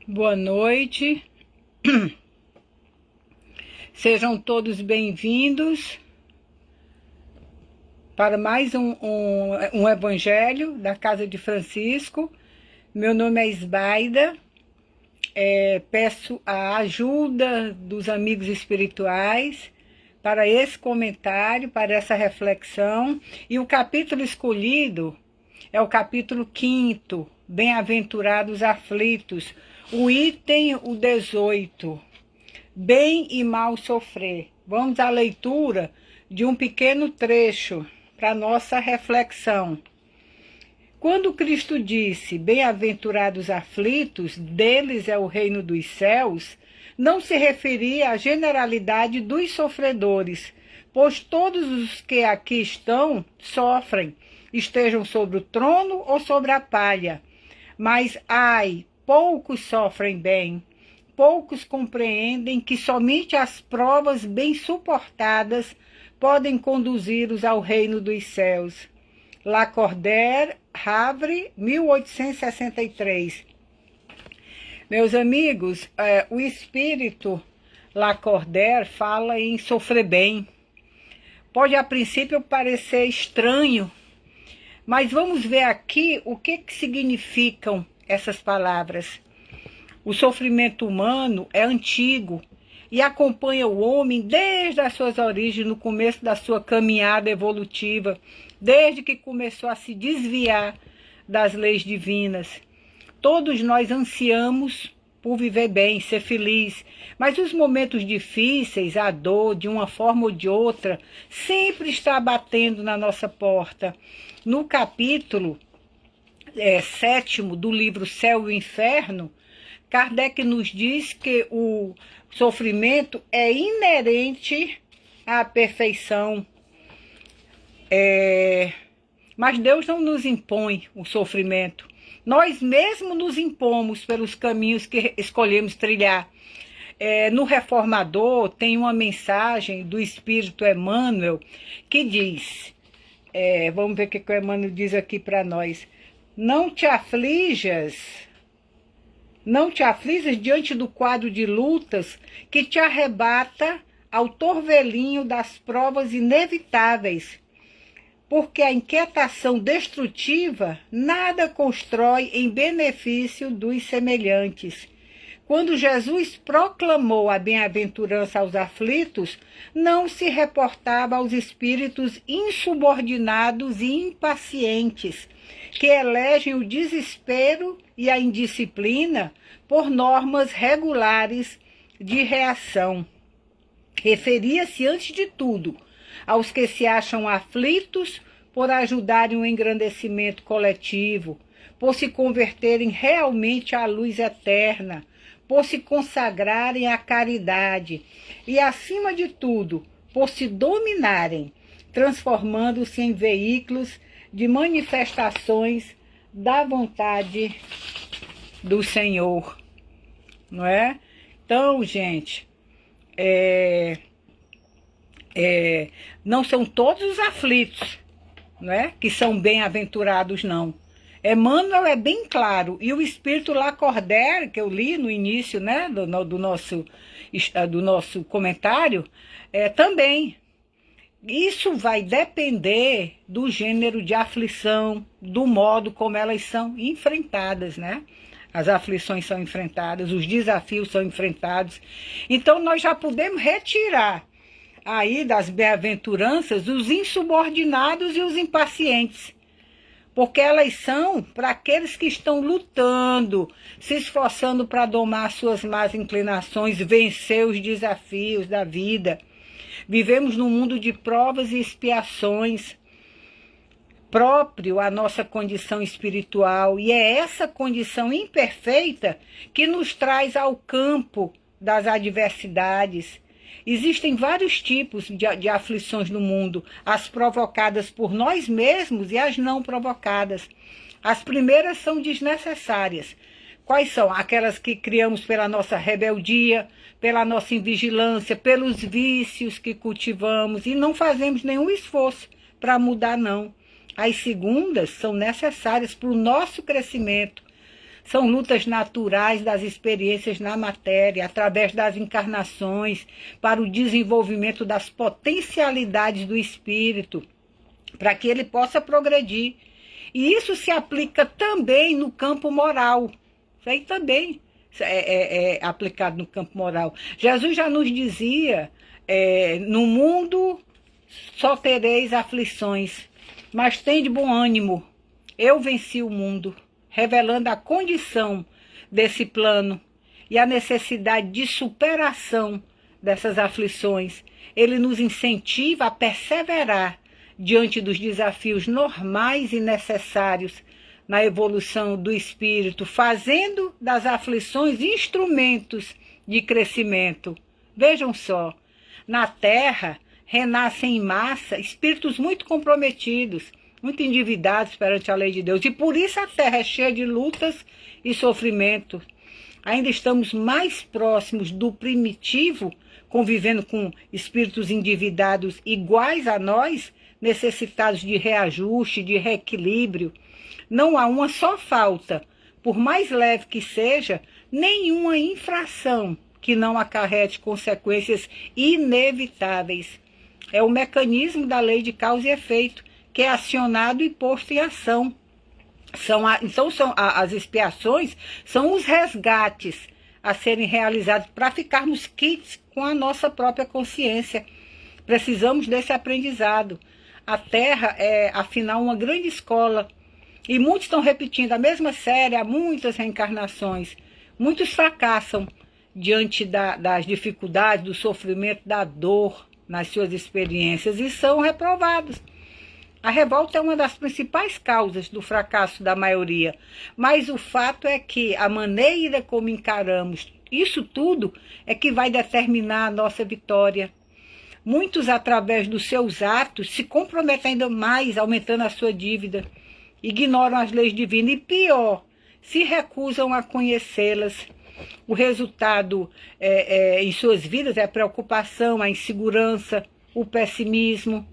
Boa noite, sejam todos bem-vindos para mais um Evangelho da Casa de Francisco. Meu nome é Isbaida, peço a ajuda dos amigos espirituais para esse comentário, para essa reflexão, e o capítulo escolhido é o capítulo 5º, Bem-aventurados aflitos, o item 18, bem e mal sofrer. Vamos à leitura de um pequeno trecho para nossa reflexão. Quando Cristo disse, bem-aventurados aflitos, deles é o reino dos céus, não se referia à generalidade dos sofredores, pois todos os que aqui estão sofrem, estejam sobre o trono ou sobre a palha. Mas, ai, poucos sofrem bem, poucos compreendem que somente as provas bem suportadas podem conduzi-los ao reino dos céus. Lacordaire, Havre, 1863. Meus amigos, o espírito Lacordaire fala em sofrer bem. Pode a princípio parecer estranho, mas vamos ver aqui o que significam essas palavras. O sofrimento humano é antigo e acompanha o homem desde as suas origens, no começo da sua caminhada evolutiva, desde que começou a se desviar das leis divinas. Todos nós ansiamos por viver bem, ser feliz, mas os momentos difíceis, a dor, de uma forma ou de outra, sempre está batendo na nossa porta. No capítulo 7º do livro Céu e o Inferno, Kardec nos diz que o sofrimento é inerente à perfeição. Mas Deus não nos impõe o sofrimento. Nós mesmos nos impomos pelos caminhos que escolhemos trilhar. No Reformador tem uma mensagem do Espírito Emmanuel que diz, vamos ver o que o Emmanuel diz aqui para nós. Não te aflijas diante do quadro de lutas que te arrebata ao torvelinho das provas inevitáveis, porque a inquietação destrutiva nada constrói em benefício dos semelhantes. Quando Jesus proclamou a bem-aventurança aos aflitos, não se reportava aos espíritos insubordinados e impacientes, que elegem o desespero e a indisciplina por normas regulares de reação. Referia-se, antes de tudo, aos que se acham aflitos por ajudarem o engrandecimento coletivo, por se converterem realmente à luz eterna, por se consagrarem à caridade e, acima de tudo, por se dominarem, transformando-se em veículos de manifestações da vontade do Senhor, não é? Então, gente, não são todos os aflitos, não é? Que são bem-aventurados, não. Emmanuel é bem claro, e o Espírito Lacordaire, que eu li no início, né, do nosso comentário, também. Isso vai depender do gênero de aflição, do modo como elas são enfrentadas, né? As aflições são enfrentadas, os desafios são enfrentados. Então, nós já podemos retirar aí das bem-aventuranças os insubordinados e os impacientes, porque elas são para aqueles que estão lutando, se esforçando para domar suas más inclinações, vencer os desafios da vida. Vivemos num mundo de provas e expiações, próprio à nossa condição espiritual, e é essa condição imperfeita que nos traz ao campo das adversidades. Existem vários tipos de aflições no mundo, as provocadas por nós mesmos e as não provocadas. As primeiras são desnecessárias. Quais são? Aquelas que criamos pela nossa rebeldia, pela nossa invigilância, pelos vícios que cultivamos e não fazemos nenhum esforço para mudar, não. As segundas são necessárias para o nosso crescimento, São lutas naturais das experiências na matéria, através das encarnações, para o desenvolvimento das potencialidades do espírito, para que ele possa progredir. E isso se aplica também no campo moral. Isso aí também é aplicado no campo moral. Jesus já nos dizia, no mundo só tereis aflições, mas tende bom ânimo, eu venci o mundo, revelando a condição desse plano e a necessidade de superação dessas aflições. Ele nos incentiva a perseverar diante dos desafios normais e necessários na evolução do espírito, fazendo das aflições instrumentos de crescimento. Vejam só, na Terra renascem em massa espíritos muito comprometidos, muito endividados perante a lei de Deus, e por isso a Terra é cheia de lutas e sofrimento. Ainda estamos mais próximos do primitivo, convivendo com espíritos endividados iguais a nós, necessitados de reajuste, de reequilíbrio. Não há uma só falta, por mais leve que seja, nenhuma infração que não acarrete consequências inevitáveis. É o mecanismo da lei de causa e efeito, que é acionado e posto em ação. As expiações são os resgates a serem realizados para ficarmos quites com a nossa própria consciência. Precisamos desse aprendizado. A Terra é, afinal, uma grande escola. E muitos estão repetindo a mesma série há muitas reencarnações. Muitos fracassam diante das dificuldades, do sofrimento, da dor nas suas experiências e são reprovados. A revolta é uma das principais causas do fracasso da maioria, mas o fato é que a maneira como encaramos isso tudo é que vai determinar a nossa vitória. Muitos, através dos seus atos, se comprometem ainda mais, aumentando a sua dívida, ignoram as leis divinas e, pior, se recusam a conhecê-las. O resultado em suas vidas é a preocupação, a insegurança, o pessimismo.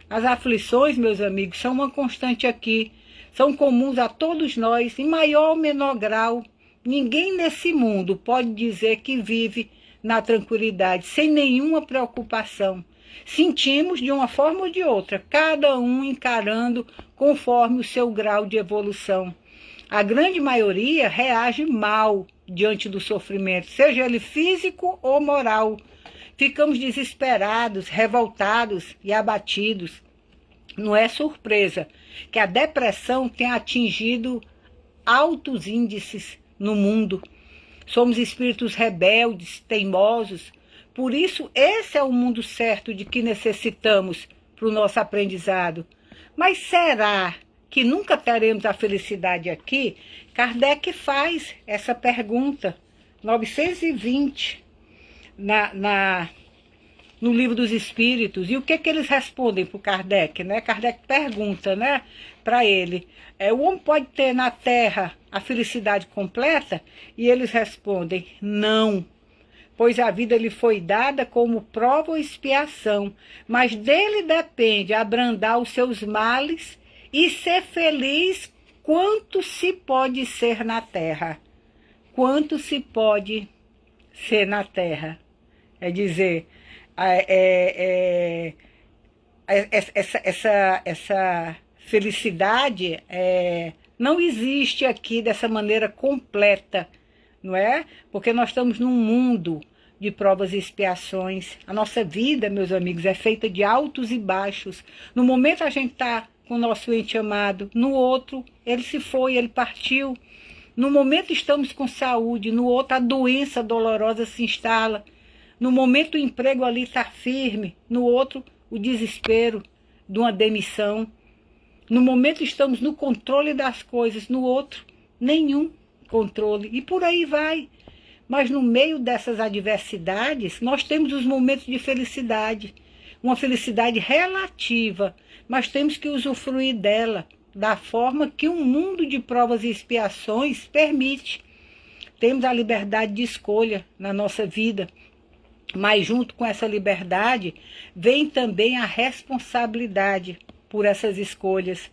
As aflições, meus amigos, são uma constante aqui, são comuns a todos nós, em maior ou menor grau. Ninguém nesse mundo pode dizer que vive na tranquilidade, sem nenhuma preocupação. Sentimos de uma forma ou de outra, cada um encarando conforme o seu grau de evolução. A grande maioria reage mal diante do sofrimento, seja ele físico ou moral. Ficamos desesperados, revoltados e abatidos. Não é surpresa que a depressão tenha atingido altos índices no mundo. Somos espíritos rebeldes, teimosos. Por isso, esse é o mundo certo de que necessitamos para o nosso aprendizado. Mas será que nunca teremos a felicidade aqui? Kardec faz essa pergunta, 920, no Livro dos Espíritos. E o que eles respondem para o Kardec? Né? Kardec pergunta, né, para ele, o homem pode ter na Terra a felicidade completa? E eles respondem, não, pois a vida lhe foi dada como prova ou expiação, mas dele depende abrandar os seus males e ser feliz quanto se pode ser na Terra. Quanto se pode ser na Terra. É dizer, essa felicidade não existe aqui dessa maneira completa, não é? Porque nós estamos num mundo de provas e expiações. A nossa vida, meus amigos, é feita de altos e baixos. No momento a gente está com o nosso ente amado, no outro ele se foi, ele partiu. No momento estamos com saúde, no outro a doença dolorosa se instala. No momento o emprego ali está firme, no outro o desespero de uma demissão. No momento estamos no controle das coisas, no outro nenhum controle. E por aí vai. Mas no meio dessas adversidades, nós temos os momentos de felicidade. Uma felicidade relativa, mas temos que usufruir dela da forma que um mundo de provas e expiações permite. Temos a liberdade de escolha na nossa vida, mas junto com essa liberdade vem também a responsabilidade por essas escolhas.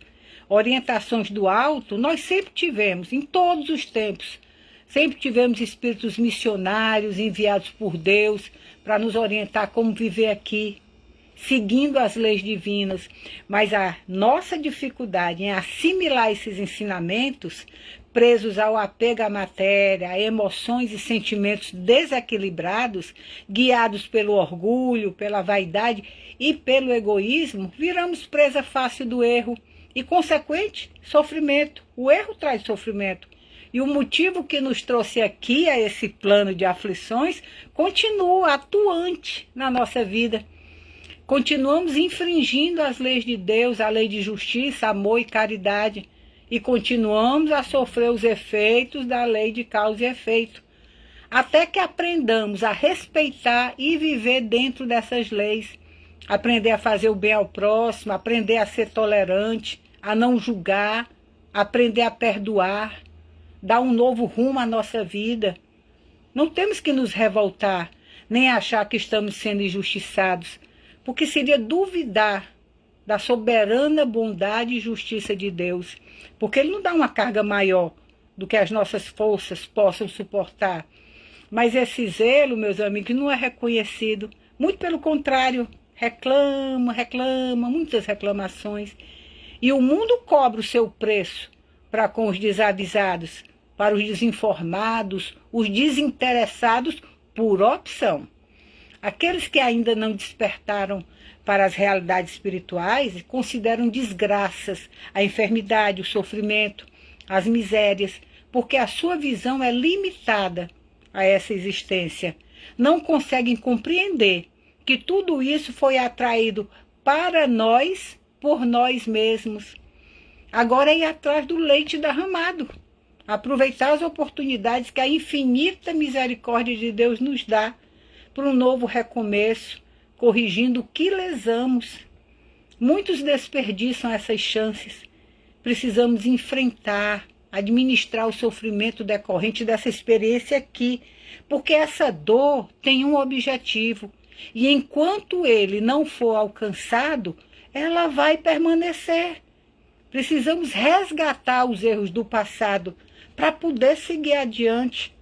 orientações do alto, nós sempre tivemos, em todos os tempos, sempre tivemos espíritos missionários enviados por Deus para nos orientar como viver aqui, seguindo as leis divinas. Mas a nossa dificuldade em assimilar esses ensinamentos, presos ao apego à matéria, a emoções e sentimentos desequilibrados, guiados pelo orgulho, pela vaidade e pelo egoísmo, viramos presa fácil do erro e, consequente, sofrimento. O erro traz sofrimento. E o motivo que nos trouxe aqui a esse plano de aflições continua atuante na nossa vida. Continuamos infringindo as leis de Deus, a lei de justiça, amor e caridade. E continuamos a sofrer os efeitos da lei de causa e efeito. Até que aprendamos a respeitar e viver dentro dessas leis. Aprender a fazer o bem ao próximo, aprender a ser tolerante, a não julgar, aprender a perdoar, dar um novo rumo à nossa vida. Não temos que nos revoltar, nem achar que estamos sendo injustiçados, porque seria duvidar da soberana bondade e justiça de Deus, porque Ele não dá uma carga maior do que as nossas forças possam suportar. Mas esse zelo, meus amigos, não é reconhecido. Muito pelo contrário, reclama, muitas reclamações. E o mundo cobra o seu preço para com os desavisados, para os desinformados, os desinteressados por opção. Aqueles que ainda não despertaram para as realidades espirituais consideram desgraças a enfermidade, o sofrimento, as misérias, porque a sua visão é limitada a essa existência. Não conseguem compreender que tudo isso foi atraído para nós, por nós mesmos. Agora é ir atrás do leite derramado, aproveitar as oportunidades que a infinita misericórdia de Deus nos dá para um novo recomeço, corrigindo o que lesamos. Muitos desperdiçam essas chances. Precisamos enfrentar, administrar o sofrimento decorrente dessa experiência aqui, porque essa dor tem um objetivo, e enquanto ele não for alcançado, ela vai permanecer. Precisamos resgatar os erros do passado para poder seguir adiante.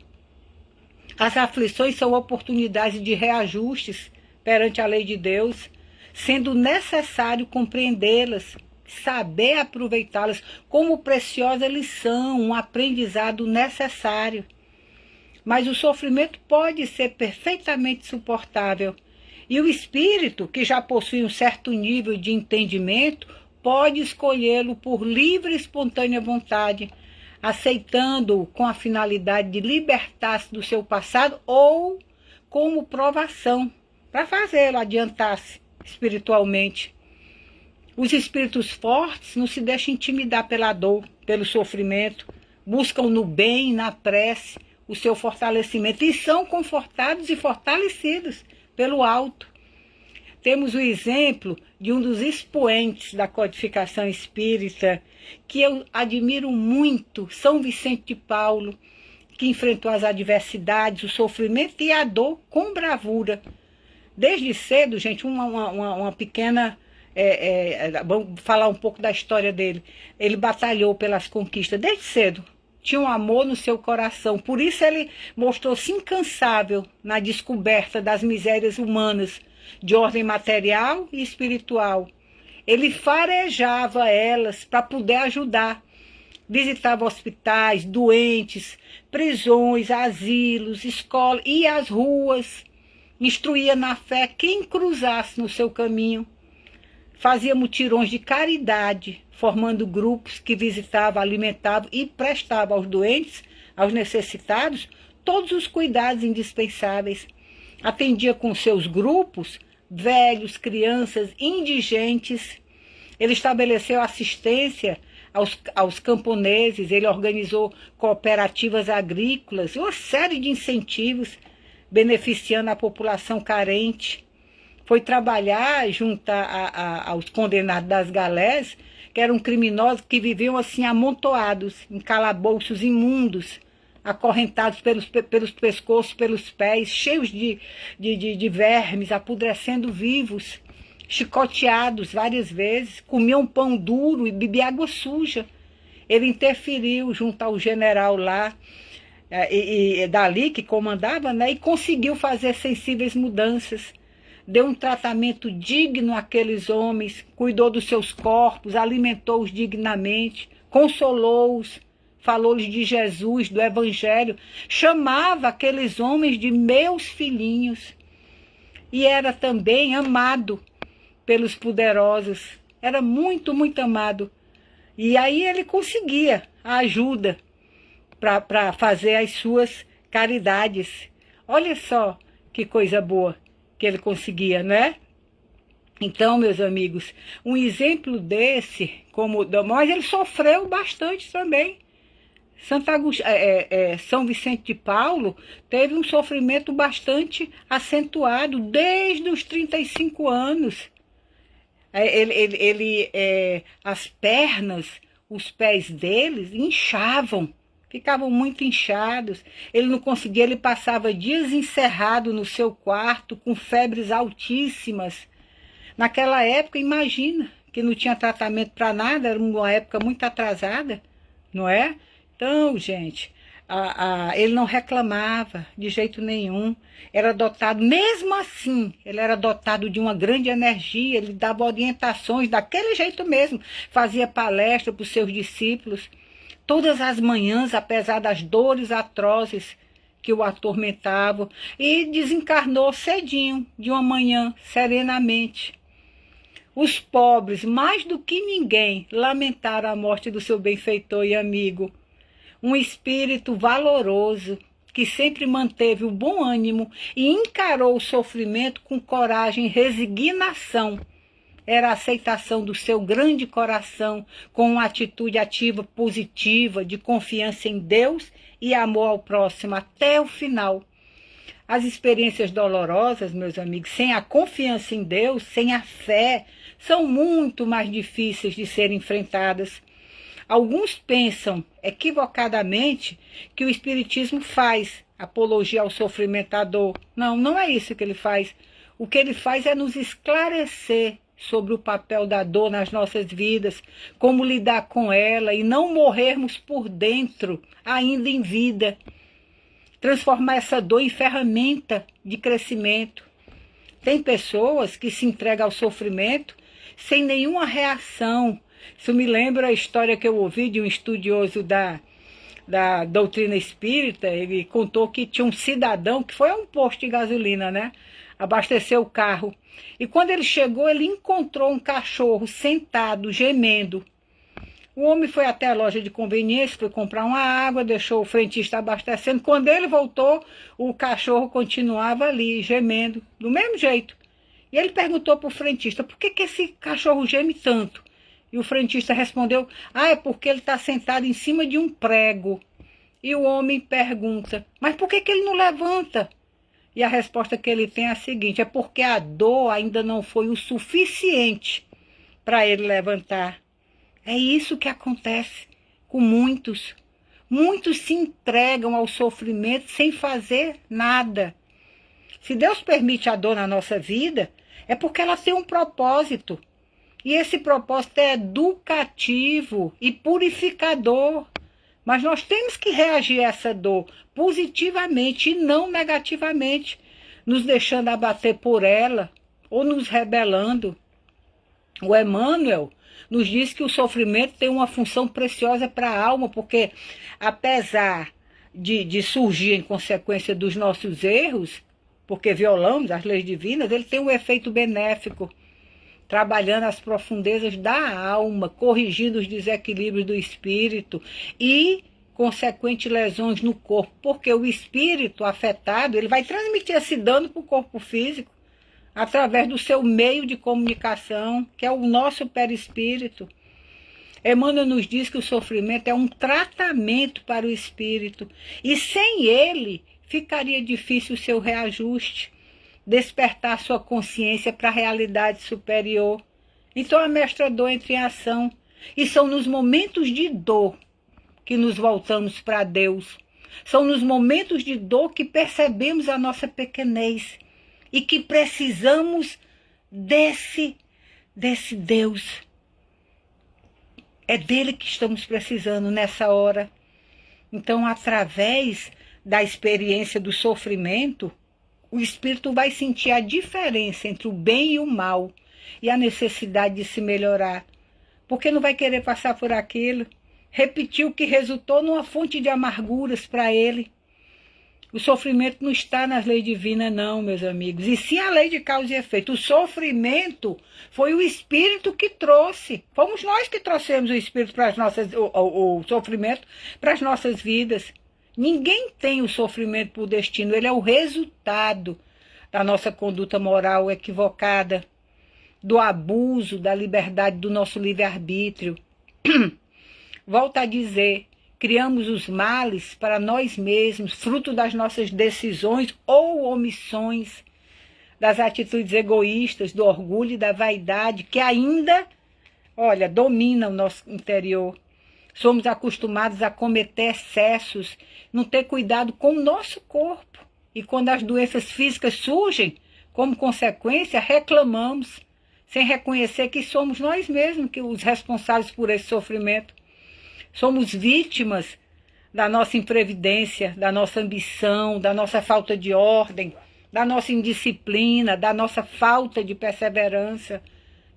As aflições são oportunidades de reajustes perante a lei de Deus, sendo necessário compreendê-las, saber aproveitá-las como preciosa lição, um aprendizado necessário. Mas o sofrimento pode ser perfeitamente suportável, e o espírito, que já possui um certo nível de entendimento, pode escolhê-lo por livre e espontânea vontade, aceitando-o com a finalidade de libertar-se do seu passado ou como provação, para fazê-lo adiantar-se espiritualmente. Os espíritos fortes não se deixam intimidar pela dor, pelo sofrimento, buscam no bem, na prece, o seu fortalecimento e são confortados e fortalecidos pelo alto. Temos o exemplo de um dos expoentes da codificação espírita, que eu admiro muito, São Vicente de Paulo, que enfrentou as adversidades, o sofrimento e a dor com bravura. Desde cedo, gente, uma pequena... vamos falar um pouco da história dele. Ele batalhou pelas conquistas desde cedo. Tinha um amor no seu coração. Por isso ele mostrou-se incansável na descoberta das misérias humanas, de ordem material e espiritual. Ele farejava elas para poder ajudar. Visitava hospitais, doentes, prisões, asilos, escolas e as ruas. Instruía na fé quem cruzasse no seu caminho. Fazia mutirões de caridade, formando grupos que visitavam, alimentavam e prestavam aos doentes, aos necessitados, todos os cuidados indispensáveis. Atendia com seus grupos velhos, crianças, indigentes. Ele estabeleceu assistência aos camponeses, ele organizou cooperativas agrícolas, uma série de incentivos beneficiando a população carente. Foi trabalhar junto aos condenados das galés, que eram criminosos que viviam assim amontoados em calabouços imundos, acorrentados pelos pescoços, pelos pés, cheios de vermes, apodrecendo vivos. chicoteados várias vezes, comiam pão duro e bebiam água suja. Ele interferiu junto ao general lá, e dali que comandava, né, e conseguiu fazer sensíveis mudanças. Deu um tratamento digno àqueles homens, cuidou dos seus corpos, alimentou-os dignamente, consolou-os, falou-lhes de Jesus, do Evangelho, chamava aqueles homens de meus filhinhos. E era também amado pelos poderosos, era muito, muito amado. E aí ele conseguia a ajuda para fazer as suas caridades. Olha só que coisa boa que ele conseguia, né? Então, meus amigos, um exemplo desse, mas ele sofreu bastante também. São Vicente de Paulo teve um sofrimento bastante acentuado desde os 35 anos. As pernas, os pés deles inchavam, ficavam muito inchados. Ele não conseguia, ele passava dias encerrado no seu quarto com febres altíssimas. Naquela época, imagina, que não tinha tratamento para nada, era uma época muito atrasada, não é? Então, gente, ele não reclamava de jeito nenhum. Era dotado, mesmo assim, ele era dotado de uma grande energia, ele dava orientações daquele jeito mesmo, fazia palestra para os seus discípulos, todas as manhãs, apesar das dores atrozes que o atormentavam, e desencarnou cedinho, de uma manhã, serenamente. Os pobres, mais do que ninguém, lamentaram a morte do seu benfeitor e amigo. Um espírito valoroso, que sempre manteve o bom ânimo e encarou o sofrimento com coragem e resignação. Era a aceitação do seu grande coração, com uma atitude ativa, positiva, de confiança em Deus e amor ao próximo até o final. As experiências dolorosas, meus amigos, sem a confiança em Deus, sem a fé, são muito mais difíceis de serem enfrentadas. Alguns pensam equivocadamente que o Espiritismo faz apologia ao sofrimento, à dor. Não, não é isso que ele faz. O que ele faz é nos esclarecer sobre o papel da dor nas nossas vidas, como lidar com ela e não morrermos por dentro, ainda em vida. Transformar essa dor em ferramenta de crescimento. Tem pessoas que se entregam ao sofrimento sem nenhuma reação. Isso me lembra a história que eu ouvi de um estudioso da doutrina espírita. Ele contou que tinha um cidadão que foi a um posto de gasolina, né? Abasteceu o carro. E quando ele chegou, ele encontrou um cachorro sentado, gemendo. O homem foi até a loja de conveniência, foi comprar uma água, deixou o frentista abastecendo. Quando ele voltou, o cachorro continuava ali, gemendo, do mesmo jeito. E ele perguntou para o frentista, por que esse cachorro geme tanto? E o frentista respondeu, é porque ele está sentado em cima de um prego. E o homem pergunta, mas por que ele não levanta? E a resposta que ele tem é a seguinte, é porque a dor ainda não foi o suficiente para ele levantar. É isso que acontece com muitos. Muitos se entregam ao sofrimento sem fazer nada. Se Deus permite a dor na nossa vida, é porque ela tem um propósito. E esse propósito é educativo e purificador. Mas nós temos que reagir a essa dor positivamente e não negativamente, nos deixando abater por ela ou nos rebelando. O Emmanuel nos diz que o sofrimento tem uma função preciosa para a alma, porque apesar de surgir em consequência dos nossos erros, porque violamos as leis divinas, ele tem um efeito benéfico, trabalhando as profundezas da alma, corrigindo os desequilíbrios do espírito e consequentes lesões no corpo, porque o espírito afetado, ele vai transmitir esse dano para o corpo físico, através do seu meio de comunicação, que é o nosso perispírito. Emmanuel nos diz que o sofrimento é um tratamento para o espírito, e sem ele ficaria difícil o seu reajuste, despertar sua consciência para a realidade superior. Então a mestra dor entra em ação, e são nos momentos de dor que nos voltamos para Deus. São nos momentos de dor que percebemos a nossa pequenez, e que precisamos desse Deus. É dele que estamos precisando nessa hora. Então, através da experiência do sofrimento, o espírito vai sentir a diferença entre o bem e o mal e a necessidade de se melhorar. Porque não vai querer passar por aquilo, repetir o que resultou numa fonte de amarguras para ele. O sofrimento não está nas leis divinas, não, meus amigos, e sim a lei de causa e efeito. O sofrimento foi o espírito que trouxe. Fomos nós que trouxemos o espírito para as nossas, o sofrimento para as nossas vidas. Ninguém tem o sofrimento por destino, ele é o resultado da nossa conduta moral equivocada, do abuso da liberdade do nosso livre-arbítrio. Volto a dizer, criamos os males para nós mesmos, fruto das nossas decisões ou omissões, das atitudes egoístas, do orgulho e da vaidade, que ainda, olha, dominam o nosso interior. Somos acostumados a cometer excessos, não ter cuidado com o nosso corpo. E quando as doenças físicas surgem, como consequência, reclamamos, sem reconhecer que somos nós mesmos que os responsáveis por esse sofrimento. Somos vítimas da nossa imprevidência, da nossa ambição, da nossa falta de ordem, da nossa indisciplina, da nossa falta de perseverança,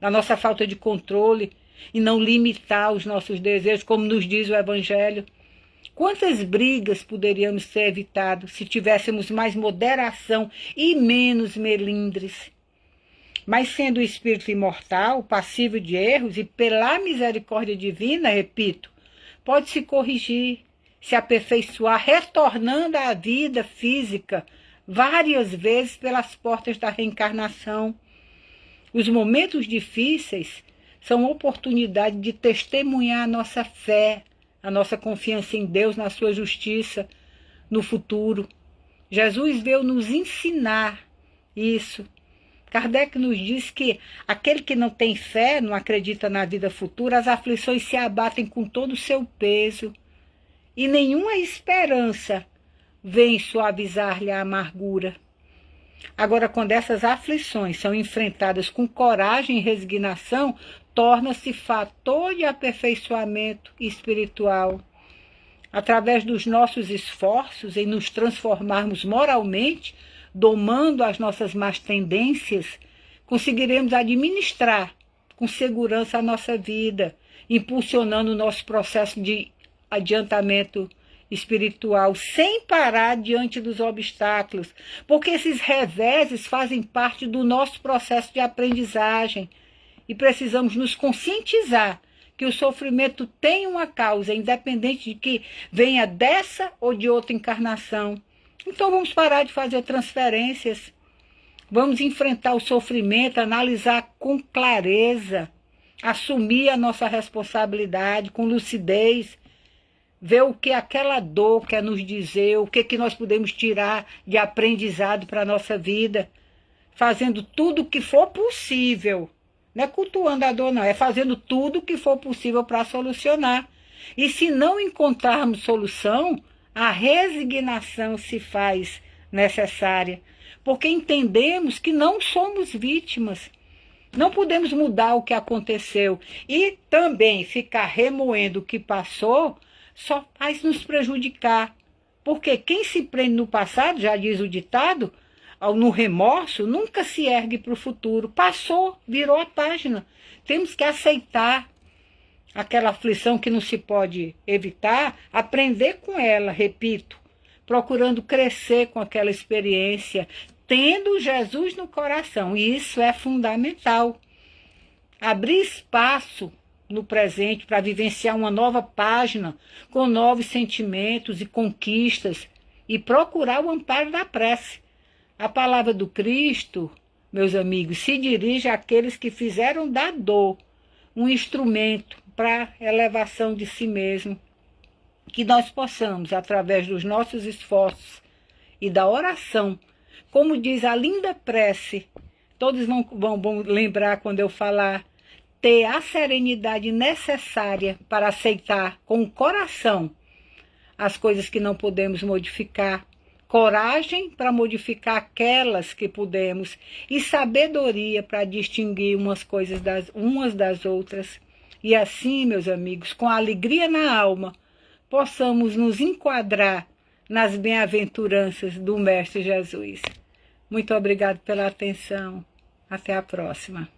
da nossa falta de controle e não limitar os nossos desejos, como nos diz o Evangelho. Quantas brigas poderíamos ter evitado se tivéssemos mais moderação e menos melindres? Mas sendo o espírito imortal, passível de erros e pela misericórdia divina, repito, pode se corrigir, se aperfeiçoar, retornando à vida física várias vezes pelas portas da reencarnação. Os momentos difíceis são oportunidade de testemunhar a nossa fé, a nossa confiança em Deus, na sua justiça, no futuro. Jesus veio nos ensinar isso. Kardec nos diz que aquele que não tem fé, não acredita na vida futura, as aflições se abatem com todo o seu peso e nenhuma esperança vem suavizar-lhe a amargura. Agora, quando essas aflições são enfrentadas com coragem e resignação, torna-se fator de aperfeiçoamento espiritual. Através dos nossos esforços em nos transformarmos moralmente, domando as nossas más tendências, conseguiremos administrar com segurança a nossa vida, impulsionando o nosso processo de adiantamento espiritual, sem parar diante dos obstáculos, porque esses reveses fazem parte do nosso processo de aprendizagem e precisamos nos conscientizar que o sofrimento tem uma causa, independente de que venha dessa ou de outra encarnação. Então vamos parar de fazer transferências, vamos enfrentar o sofrimento, analisar com clareza, assumir a nossa responsabilidade com lucidez, ver o que aquela dor quer nos dizer, o que nós podemos tirar de aprendizado para a nossa vida, fazendo tudo o que for possível. Não é cultuando a dor, não, é fazendo tudo o que for possível para solucionar. E se não encontrarmos solução, a resignação se faz necessária, porque entendemos que não somos vítimas. Não podemos mudar o que aconteceu e também ficar remoendo o que passou só faz nos prejudicar. Porque quem se prende no passado, já diz o ditado, no remorso, nunca se ergue para o futuro. Passou, virou a página. Temos que aceitar aquela aflição que não se pode evitar, aprender com ela, repito, procurando crescer com aquela experiência, tendo Jesus no coração. E isso é fundamental. Abrir espaço no presente para vivenciar uma nova página com novos sentimentos e conquistas e procurar o amparo da prece. A palavra do Cristo, meus amigos, se dirige àqueles que fizeram da dor um instrumento para a elevação de si mesmo. Que nós possamos, através dos nossos esforços e da oração, como diz a linda prece, todos vão lembrar quando eu falar, ter a serenidade necessária para aceitar com o coração as coisas que não podemos modificar, coragem para modificar aquelas que pudemos e sabedoria para distinguir umas coisas umas das outras. E assim, meus amigos, com alegria na alma, possamos nos enquadrar nas bem-aventuranças do Mestre Jesus. Muito obrigado pela atenção. Até a próxima.